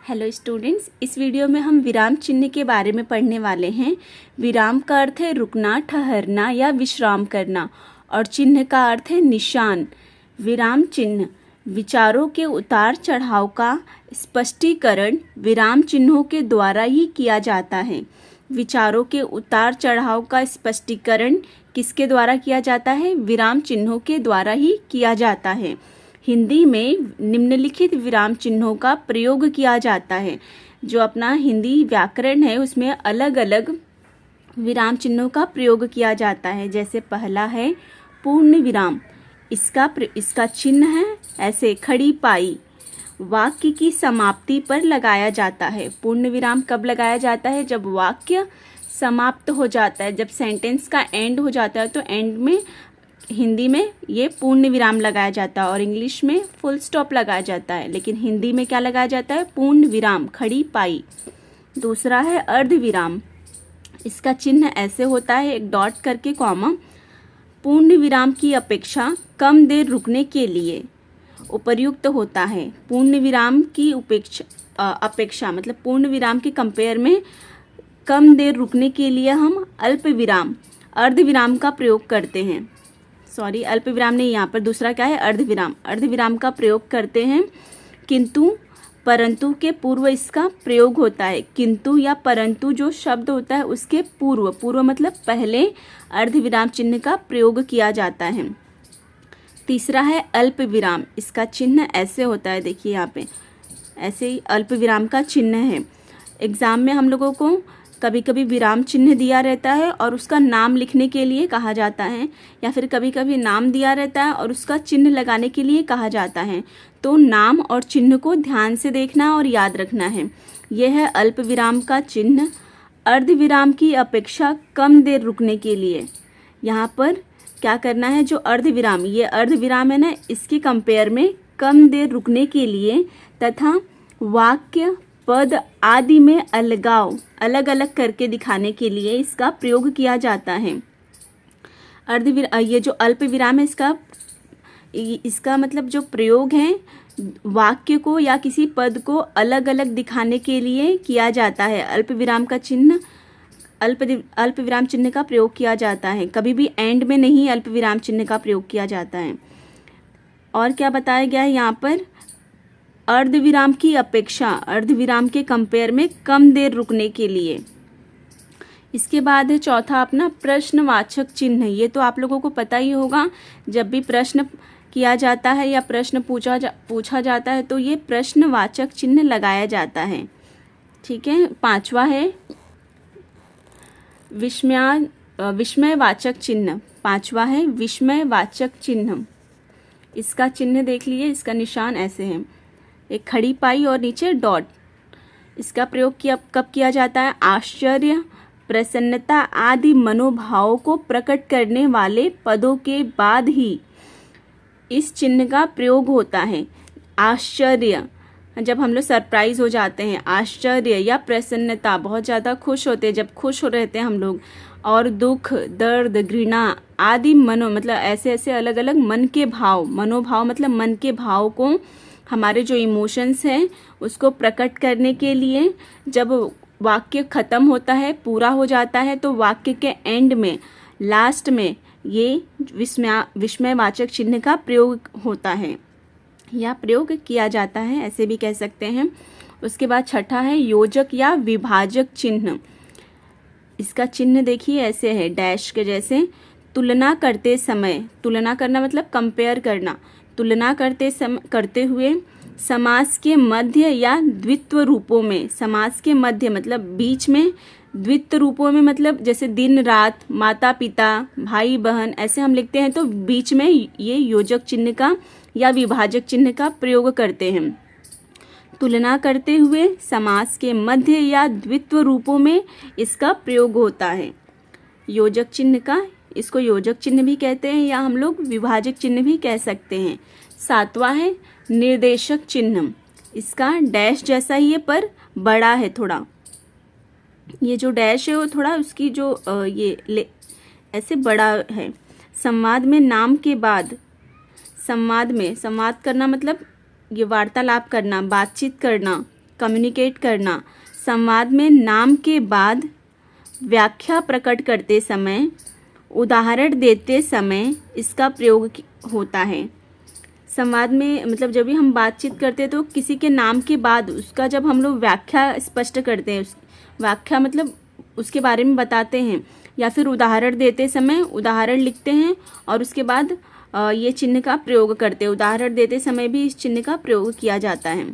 Hello students, इस video में हम विराम चिन्ह के बारे में पढ़ने वाले हैं। विराम का अर्थ है रुकना, ठहरना या विश्राम करना, और चिन्ह का अर्थ है निशान। विराम चिन्ह विचारों के उतार चढ़ाव का स्पष्टीकरण विराम चिन्हों के द्वारा ही किया जाता है। विचारों के उतार चढ़ाव का स्पष्टीकरण किसके द्वारा किया जाता है? विराम चिन्हों के द्वारा ही किया जाता है। हिंदी में निम्नलिखित विराम चिन्हों का प्रयोग किया जाता है। जो अपना हिंदी व्याकरण है उसमें अलग अलग विराम चिन्हों का प्रयोग किया जाता है। जैसे पहला है पूर्ण विराम, इसका चिन्ह है ऐसे खड़ी पाई, वाक्य की समाप्ति पर लगाया जाता है। पूर्ण विराम कब लगाया जाता है? जब वाक्य समाप्त हो जाता है, जब सेंटेंस का एंड हो जाता है तो एंड में हिंदी में ये पूर्ण विराम लगाया जाता है और इंग्लिश में फुल स्टॉप लगाया जाता है, लेकिन हिंदी में क्या लगाया जाता है? पूर्ण विराम, खड़ी पाई। दूसरा है अर्ध विराम, इसका चिन्ह ऐसे होता है एक डॉट करके कॉमा। पूर्ण विराम की अपेक्षा कम देर रुकने के लिए उपयुक्त होता है। पूर्ण विराम की अपेक्षा मतलब पूर्ण विराम के कंपेयर में कम देर रुकने के लिए हम अल्प विराम, अर्ध विराम का प्रयोग करते हैं। सॉरी, अल्प विराम नहीं, यहाँ पर दूसरा क्या है? अर्ध विराम। अर्ध विराम का प्रयोग करते हैं, किंतु परंतु के पूर्व इसका प्रयोग होता है। किंतु या परंतु जो शब्द होता है उसके पूर्व मतलब पहले अर्ध विराम चिन्ह का प्रयोग किया जाता है। तीसरा है अल्प विराम, इसका चिन्ह ऐसे होता है, देखिए यहाँ पे ऐसे ही अल्प विराम का चिन्ह है। एग्जाम में हम लोगों को कभी कभी विराम चिन्ह दिया रहता है और उसका नाम लिखने के लिए कहा जाता है, या फिर कभी कभी नाम दिया रहता है और उसका चिन्ह लगाने के लिए कहा जाता है। तो नाम और चिन्ह को ध्यान से देखना और याद रखना है। यह है अल्प विराम का चिन्ह। अर्ध विराम की अपेक्षा कम देर रुकने के लिए यहाँ पर क्या करना है? जो अर्ध विराम, ये अर्ध विराम है ना, इसके कंपेयर में कम देर रुकने के लिए तथा वाक्य, पद आदि में अलगाव अलग अलग करके दिखाने के लिए इसका प्रयोग किया जाता है। ये जो अल्प विराम है इसका मतलब जो प्रयोग है वाक्य को या किसी पद को अलग अलग दिखाने के लिए किया जाता है। अल्प विराम का चिन्ह, अल्प विराम चिन्ह का प्रयोग किया जाता है। कभी भी एंड में नहीं अल्प विराम चिन्ह का प्रयोग किया जाता है। और क्या बताया गया है यहाँ पर? अर्ध विराम की अपेक्षा अर्ध विराम के कंपेयर में कम देर रुकने के लिए। इसके बाद है चौथा अपना प्रश्नवाचक चिन्ह। ये तो आप लोगों को पता ही होगा, जब भी प्रश्न किया जाता है या प्रश्न पूछा जाता है तो ये प्रश्नवाचक चिन्ह लगाया जाता है। ठीक है। पांचवा है विस्मयवाचक चिन्ह। पांचवा है विस्मयवाचक चिन्ह। इसका चिन्ह देख लिए, इसका निशान ऐसे है, एक खड़ी पाई और नीचे डॉट। इसका प्रयोग कब किया जाता है? आश्चर्य, प्रसन्नता आदि मनोभावों को प्रकट करने वाले पदों के बाद ही इस चिन्ह का प्रयोग होता है। आश्चर्य, जब हम लोग सरप्राइज हो जाते हैं, आश्चर्य या प्रसन्नता, बहुत ज़्यादा खुश होते हैं, जब खुश हो रहते हैं हम लोग, और दुख, दर्द, घृणा आदि मतलब ऐसे अलग अलग मन के भाव, मनोभाव मतलब मन के भाव को, हमारे जो इमोशंस हैं उसको प्रकट करने के लिए जब वाक्य ख़त्म होता है, पूरा हो जाता है, तो वाक्य के एंड में, लास्ट में ये विस्मयवाचक चिन्ह का प्रयोग होता है या प्रयोग किया जाता है, ऐसे भी कह सकते हैं। उसके बाद छठा है योजक या विभाजक चिन्ह। इसका चिन्ह देखिए ऐसे है, डैश के जैसे। तुलना करते समय, तुलना करना मतलब कंपेयर करना, तुलना करते हुए समास के मध्य या द्वित्व रूपों में, समास के मध्य मतलब बीच में, द्वित्व रूपों में मतलब जैसे दिन रात, माता पिता, भाई बहन, ऐसे हम लिखते हैं तो बीच में ये योजक चिन्ह का या विभाजक चिन्ह का प्रयोग करते हैं। तुलना करते हुए समास के मध्य या द्वित्व रूपों में इसका प्रयोग होता है योजक चिन्ह का। इसको योजक चिन्ह भी कहते हैं या हम लोग विभाजक चिन्ह भी कह सकते हैं। सातवां है निर्देशक चिन्ह। इसका डैश जैसा ही है पर बड़ा है थोड़ा, ये जो डैश है वो थोड़ा उसकी जो ऐसे बड़ा है। संवाद में नाम के बाद, संवाद करना मतलब ये वार्तालाप करना, बातचीत करना, कम्युनिकेट करना। संवाद में नाम के बाद व्याख्या प्रकट करते समय, उदाहरण देते समय इसका प्रयोग होता है। संवाद में मतलब जब भी हम बातचीत करते हैं तो किसी के नाम के बाद उसका जब हम लोग व्याख्या स्पष्ट करते हैं, व्याख्या मतलब उसके बारे में बताते हैं, या फिर उदाहरण देते समय उदाहरण लिखते हैं और उसके बाद ये चिन्ह का प्रयोग करते हैं। उदाहरण देते समय भी इस चिन्ह का प्रयोग किया जाता है।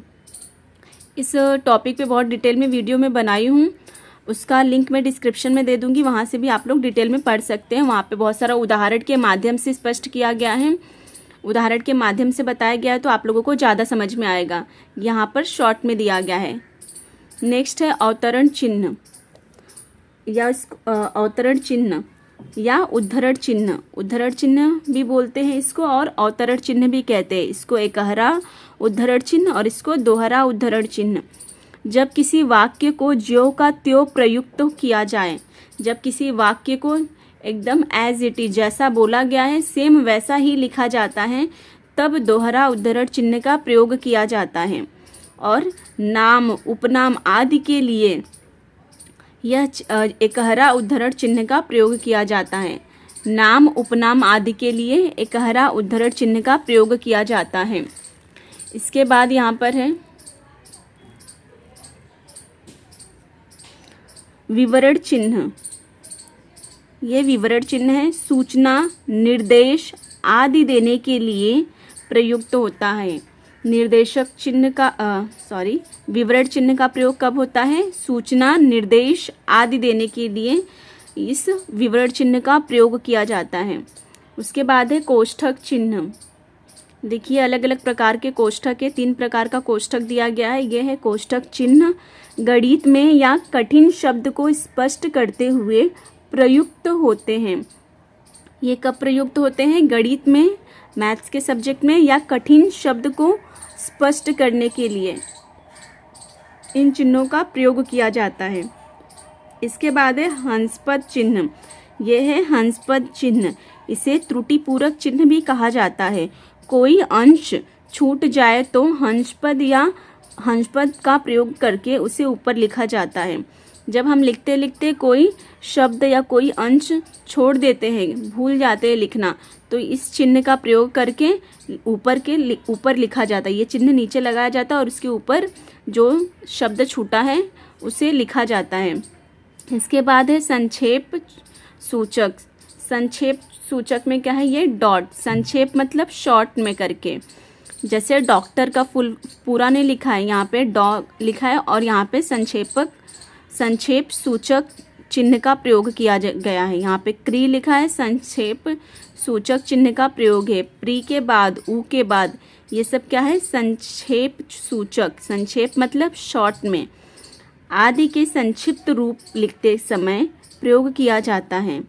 इस टॉपिक पे बहुत डिटेल में वीडियो में बनाई हूँ, उसका लिंक मैं डिस्क्रिप्शन में दे दूँगी, वहाँ से भी आप लोग डिटेल में पढ़ सकते हैं। वहाँ पे बहुत सारा उदाहरण के माध्यम से स्पष्ट किया गया है, उदाहरण के माध्यम से बताया गया है, तो आप लोगों को ज़्यादा समझ में आएगा। यहाँ पर शॉर्ट में दिया गया है। नेक्स्ट है अवतरण चिन्ह या अवतरण चिन्ह या उद्धरण चिन्ह। उद्धरण चिन्ह भी बोलते हैं इसको और अवतरण चिन्ह भी कहते हैं। इसको एकहरा उद्धरण चिन्ह और इसको दोहरा उद्धरण चिन्ह। जब किसी वाक्य को ज्यों का त्यों प्रयुक्त किया जाए, जब किसी वाक्य को एकदम एज इट इज जैसा बोला गया है सेम वैसा ही लिखा जाता है, तब दोहरा उद्धरण चिन्ह का प्रयोग किया जाता है। और नाम, उपनाम आदि के लिए यह एकहरा उद्धरण चिन्ह का प्रयोग किया जाता है। नाम, उपनाम आदि के लिए एकहरा उद्धरण चिन्ह का प्रयोग किया जाता है। इसके बाद यहाँ पर है विवरण चिन्ह। ये विवरण चिन्ह है, सूचना, निर्देश आदि देने के लिए प्रयुक्त होता है। निर्देशक चिन्ह का विवरण चिन्ह का प्रयोग कब होता है? सूचना, निर्देश आदि देने के लिए इस विवरण चिन्ह का प्रयोग किया जाता है। उसके बाद है कोष्ठक चिन्ह। देखिए अलग अलग प्रकार के कोष्ठक है, 3 प्रकार का कोष्ठक दिया गया है। यह है कोष्ठक चिन्ह। गणित में या कठिन शब्द को स्पष्ट करते हुए प्रयुक्त होते हैं। ये कब प्रयुक्त होते हैं? गणित में, मैथ्स के सब्जेक्ट में, या कठिन शब्द को स्पष्ट करने के लिए इन चिन्हों का प्रयोग किया जाता है। इसके बाद है हंसपद चिन्ह। यह है हंसपद चिन्ह। इसे त्रुटिपूरक चिन्ह भी कहा जाता है। कोई अंश छूट जाए तो हंसपद या हंसपद का प्रयोग करके उसे ऊपर लिखा जाता है। जब हम लिखते लिखते कोई शब्द या कोई अंश छोड़ देते हैं, भूल जाते हैं लिखना, तो इस चिन्ह का प्रयोग करके ऊपर लिखा जाता है। ये चिन्ह नीचे लगाया जाता है और उसके ऊपर जो शब्द छूटा है उसे लिखा जाता है। इसके बाद है संक्षेप सूचक। संक्षेप सूचक में क्या है? ये डॉट। संक्षेप मतलब शॉर्ट में करके, जैसे डॉक्टर का पूरा नहीं लिखा है, यहाँ पे लिखा है और यहाँ पे संक्षेप सूचक चिन्ह का प्रयोग किया गया है। यहाँ पे क्री लिखा है, संक्षेप सूचक चिन्ह का प्रयोग है। प्री के बाद, ऊ के बाद, ये सब क्या है? संक्षेप सूचक। संक्षेप मतलब शॉर्ट में। आदि के संक्षिप्त रूप लिखते समय प्रयोग किया जाता है।